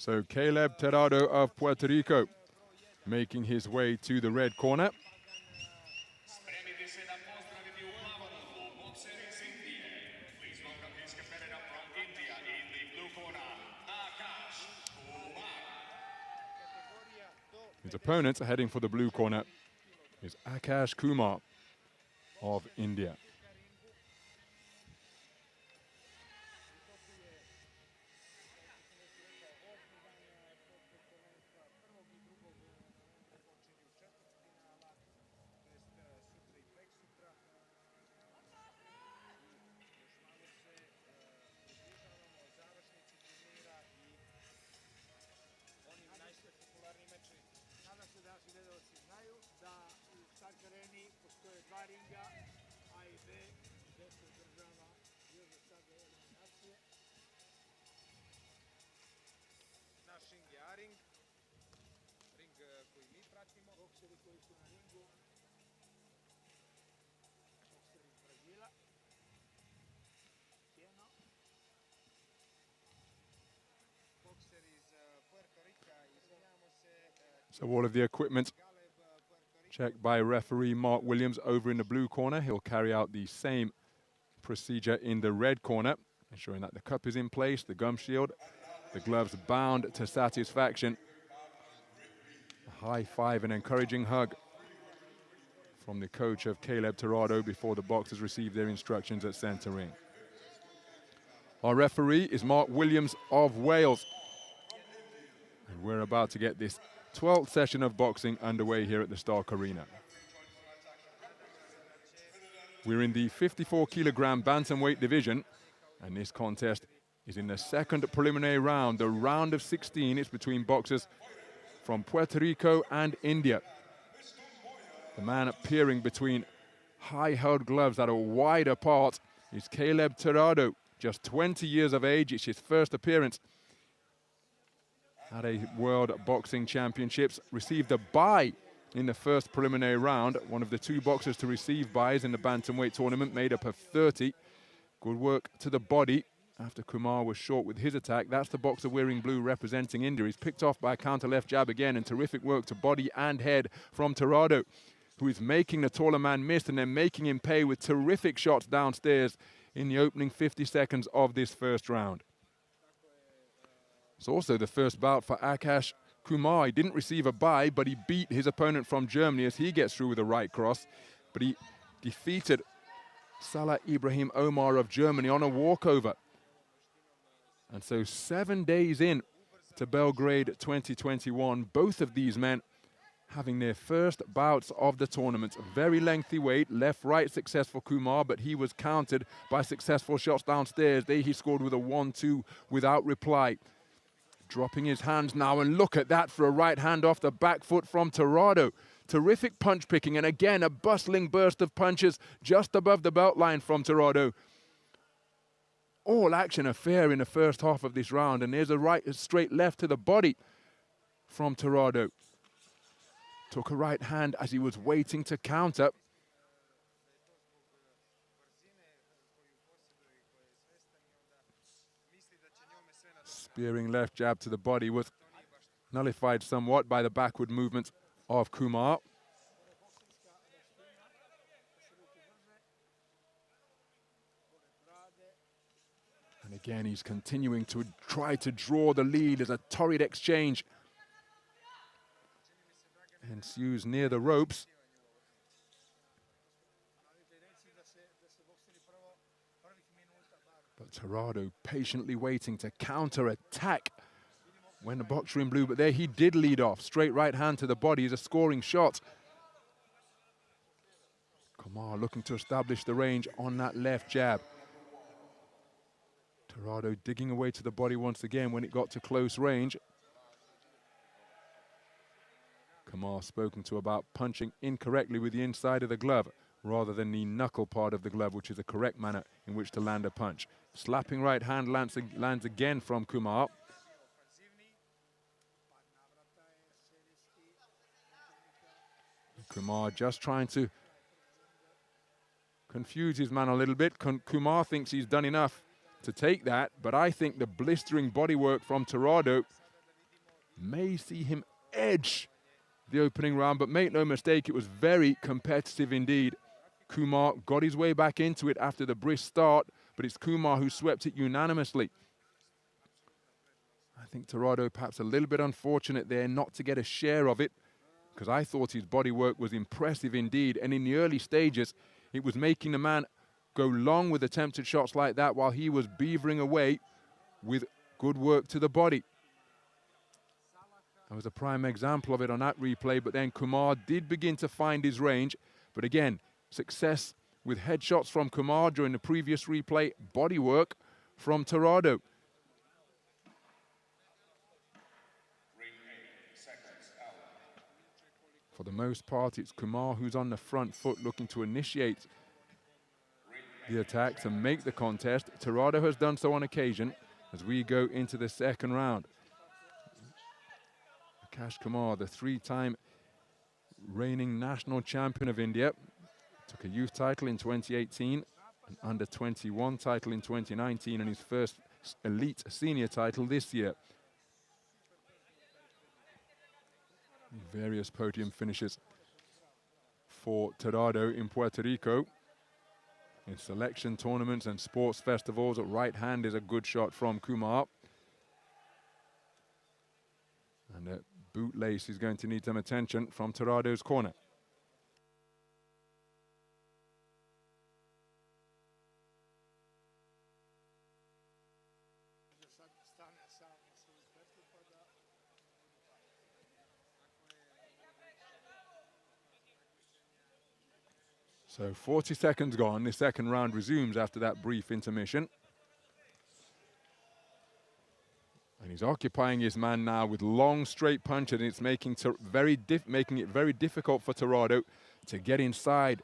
So Caleb Tirado of Puerto Rico making his way to the red corner. His opponent heading for the blue corner is Akash Kumar of India. So all of the equipment checked by referee Mark Williams over in the blue corner. He'll carry out the same procedure in the red corner, ensuring that the cup is in place, the gum shield, the gloves bound to satisfaction. A high five and encouraging hug from the coach of Caleb Tirado before the boxers receive their instructions at center ring. Our referee is Mark Williams of Wales. And we're about to get this 12th session of boxing underway here at the Stark Arena. We're in the 54-kilogram bantamweight division, and this contest is in the second preliminary round, the round of 16. It's between boxers from Puerto Rico and India. The man appearing between high-held gloves that are wide apart is Caleb Tirado, just 20 years of age. It's his first appearance at a World Boxing Championships. Received a bye in the first preliminary round. One of the two boxers to receive byes in the bantamweight tournament, made up of 30. Good work to the body after Kumar was short with his attack. That's the boxer wearing blue representing India. He's picked off by a counter left jab again, and terrific work to body and head from Tirado, who is making the taller man miss and then making him pay with terrific shots downstairs in the opening 50 seconds of this first round. It's also the first bout for Akash Kumar. He didn't receive a bye, but he beat his opponent from Germany as he gets through with a right cross. But he defeated Salah Ibrahim Omar of Germany on a walkover. And so 7 days in to Belgrade 2021, both of these men having their first bouts of the tournament. A very lengthy wait, left-right successful Kumar, but he was countered by successful shots downstairs. There he scored with a 1-2 without reply. Dropping his hands now, and look at that for a right hand off the back foot from Tirado. Terrific punch picking, and again a bustling burst of punches just above the belt line from Tirado. All action affair in the first half of this round, and there's a straight left to the body from Tirado. Took a right hand as he was waiting to counter. Spearing left jab to the body was nullified somewhat by the backward movement of Kumar. And again, he's continuing to try to draw the lead as a torrid exchange ensues near the ropes. But Tirado patiently waiting to counter-attack when the boxer in blue, but there he did lead off. Straight right hand to the body is a scoring shot. Kumar looking to establish the range on that left jab. Tirado digging away to the body once again when it got to close range. Kumar spoken to about punching incorrectly with the inside of the glove rather than the knuckle part of the glove, which is the correct manner in which to land a punch. Slapping right hand lands again from Kumar. Kumar just trying to confuse his man a little bit. Kumar thinks he's done enough to take that, but I think the blistering bodywork from Tirado may see him edge the opening round, but make no mistake, it was very competitive indeed. Kumar got his way back into it after the brisk start, but it's Kumar who swept it unanimously. I think TIRADO perhaps a little bit unfortunate there not to get a share of it, because I thought his body work was impressive indeed, and in the early stages, it was making the man go long with attempted shots like that while he was beavering away with good work to the body. That was a prime example of it on that replay, but then Kumar did begin to find his range. But again, success with headshots from Kumar during the previous replay, body work from TIRADO. For the most part, it's Kumar who's on the front foot looking to initiate the attacks and make the contest. TIRADO has done so on occasion as we go into the second round. Akash Kumar, the three-time reigning national champion of India, took a youth title in 2018, an under-21 title in 2019, and his first elite senior title this year. Various podium finishes for TIRADO in Puerto Rico. In selection tournaments and sports festivals, right hand is a good shot from Kumar. And the bootlace is going to need some attention from TIRADO's corner. So 40 seconds gone. The second round resumes after that brief intermission. And he's occupying his man now with long straight punches, and it's making it very difficult for TIRADO to get inside,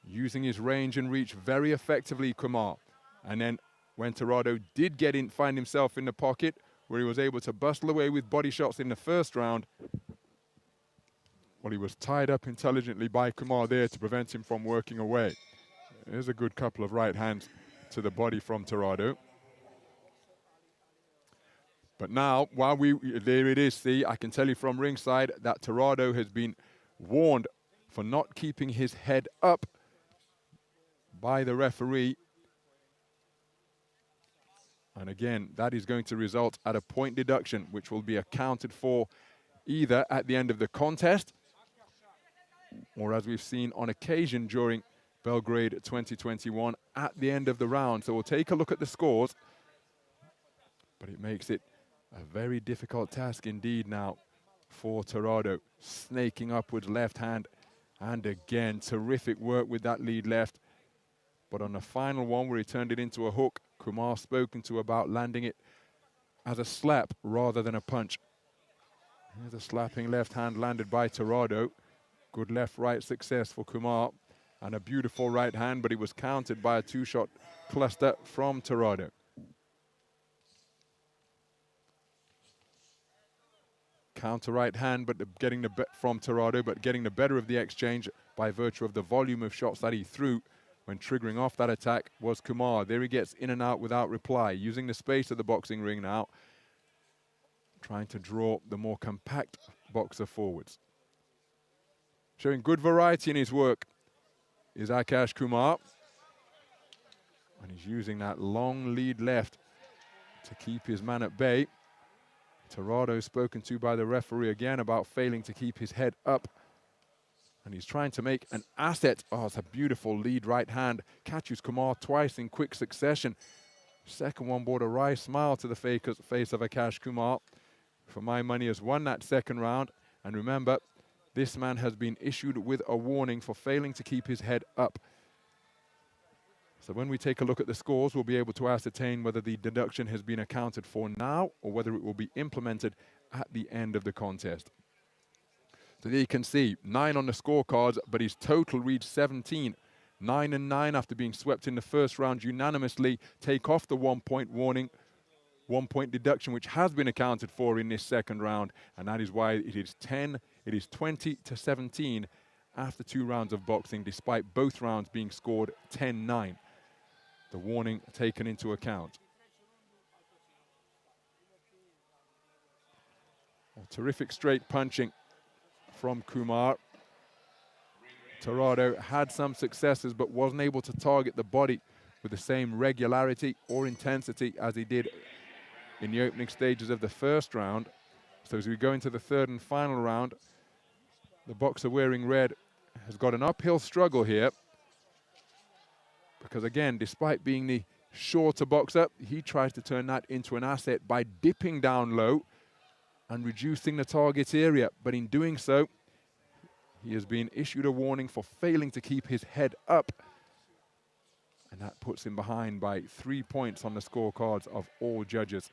using his range and reach very effectively, Kumar. And then when TIRADO did get in, find himself in the pocket, where he was able to bustle away with body shots in the first round, well, he was tied up intelligently by Kumar there to prevent him from working away. There's a good couple of right hands to the body from TIRADO. But now, while there it is, see, I can tell you from ringside that TIRADO has been warned for not keeping his head up by the referee. And again, that is going to result at a point deduction, which will be accounted for either at the end of the contest, or as we've seen on occasion during Belgrade 2021, at the end of the round. So we'll take a look at the scores, but it makes it a very difficult task indeed now for TIRADO. Snaking upwards left hand, and again, terrific work with that lead left. But on the final one where he turned it into a hook, Kumar spoken to about landing it as a slap rather than a punch. Here's a slapping left hand landed by TIRADO. Good left-right success for Kumar, and a beautiful right hand, but he was countered by a two-shot cluster from TIRADO. Counter right hand, but getting from TIRADO, but getting the better of the exchange by virtue of the volume of shots that he threw when triggering off that attack was Kumar. There he gets in and out without reply, using the space of the boxing ring now, trying to draw the more compact boxer forwards. Showing good variety in his work is Akash Kumar. And he's using that long lead left to keep his man at bay. TIRADO spoken to by the referee again about failing to keep his head up. And he's trying to make an asset. Oh, it's a beautiful lead right hand. Catches Kumar twice in quick succession. Second one brought a wry smile to the face of Akash Kumar. For my money, has won that second round. And remember, this man has been issued with a warning for failing to keep his head up. So when we take a look at the scores, we'll be able to ascertain whether the deduction has been accounted for now or whether it will be implemented at the end of the contest. So there you can see 9 on the scorecards, but his total reads 17. 9 and 9 after being swept in the first round unanimously. Take off the 1 point warning, 1 point deduction, which has been accounted for in this second round, and that is why it is 20 to 17 after 2 rounds of boxing, despite both rounds being scored 10-9. The warning taken into account. Terrific straight punching from Kumar. Tirado had some successes but wasn't able to target the body with the same regularity or intensity as he did in the opening stages of the first round. So as we go into the third and final round, the boxer wearing red has got an uphill struggle here. Because again, despite being the shorter boxer, he tries to turn that into an asset by dipping down low and reducing the target area. But in doing so, he has been issued a warning for failing to keep his head up. And that puts him behind by 3 points on the scorecards of all judges.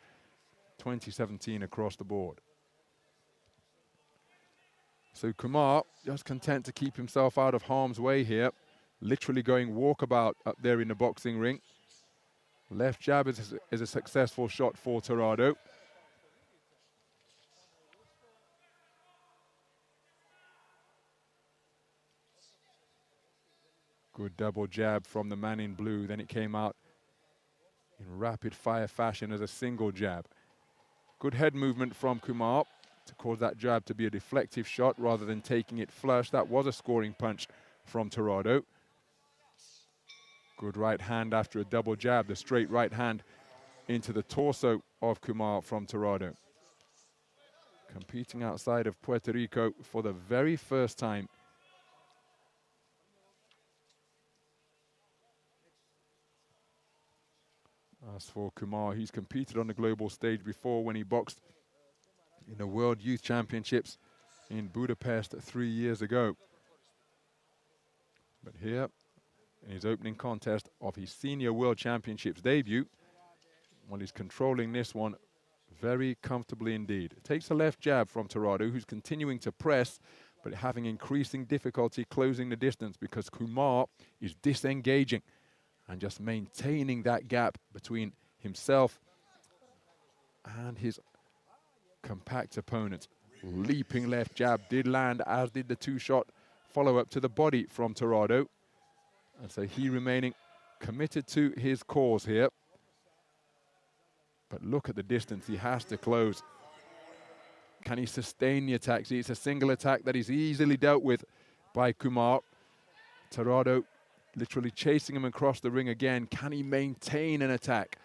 2017 across the board. So Kumar just content to keep himself out of harm's way here. Literally going walkabout up there in the boxing ring. Left jab is a successful shot for Tirado. Good double jab from the man in blue. Then it came out in rapid fire fashion as a single jab. Good head movement from Kumar to cause that jab to be a deflective shot rather than taking it flush. That was a scoring punch from Tirado. Good right hand after a double jab. The straight right hand into the torso of Kumar from Tirado. Competing outside of Puerto Rico for the very first time. As for Kumar, he's competed on the global stage before when he boxed in the World Youth Championships in Budapest 3 years ago. But here, in his opening contest of his Senior World Championships debut, well, he's controlling this one very comfortably indeed. It takes a left jab from Tirado, who's continuing to press, but having increasing difficulty closing the distance because Kumar is disengaging and just maintaining that gap between himself and his compact opponent. Leaping left jab did land, as did the two-shot follow-up to the body from Tirado. And so he remaining committed to his cause here. But look at the distance he has to close. Can he sustain the attack? See, it's a single attack that is easily dealt with by Kumar. Tirado literally chasing him across the ring again. Can he maintain an attack?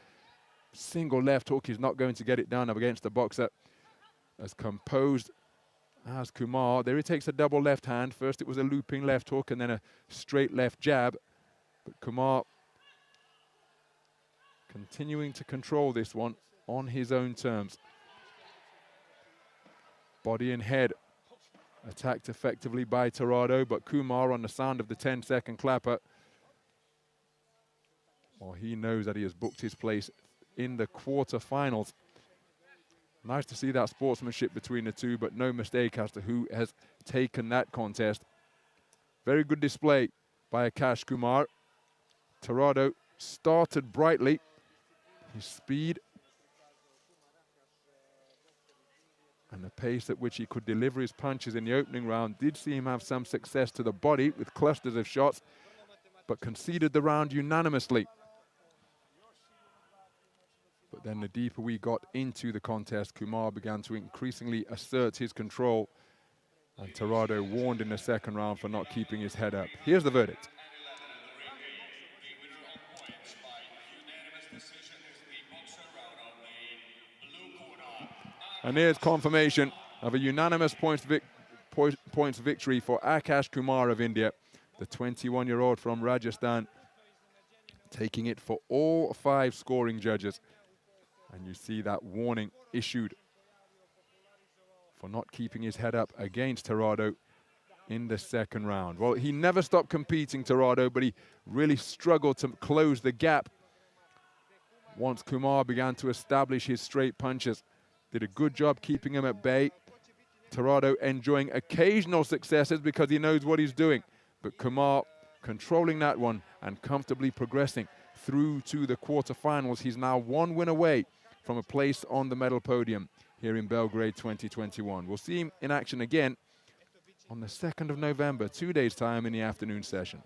Single left hook is not going to get it done up against the boxer as composed as Kumar. There he takes a double left hand. First it was a looping left hook and then a straight left jab. But Kumar continuing to control this one on his own terms. Body and head attacked effectively by Tirado, but Kumar on the sound of the 10-second clapper, well, he knows that he has booked his place in the quarterfinals. Nice to see that sportsmanship between the two, but no mistake as to who has taken that contest. Very good display by Akash Kumar. Tirado started brightly. His speed and the pace at which he could deliver his punches in the opening round did see him have some success to the body with clusters of shots, but conceded the round unanimously. But then the deeper we got into the contest, Kumar began to increasingly assert his control, and Tirado warned in the second round for not keeping his head up. Here's the verdict. And here's confirmation of a unanimous points victory for Akash Kumar of India, the 21-year-old from Rajasthan, taking it for all 5 scoring judges. And you see that warning issued for not keeping his head up against Tirado in the second round. Well, he never stopped competing, Tirado, but he really struggled to close the gap once Kumar began to establish his straight punches. Did a good job keeping him at bay. Tirado enjoying occasional successes because he knows what he's doing. But Kumar controlling that one and comfortably progressing through to the quarterfinals. He's now 1 win away from a place on the medal podium here in Belgrade 2021. We'll see him in action again on the 2nd of November, 2 days' time in the afternoon session.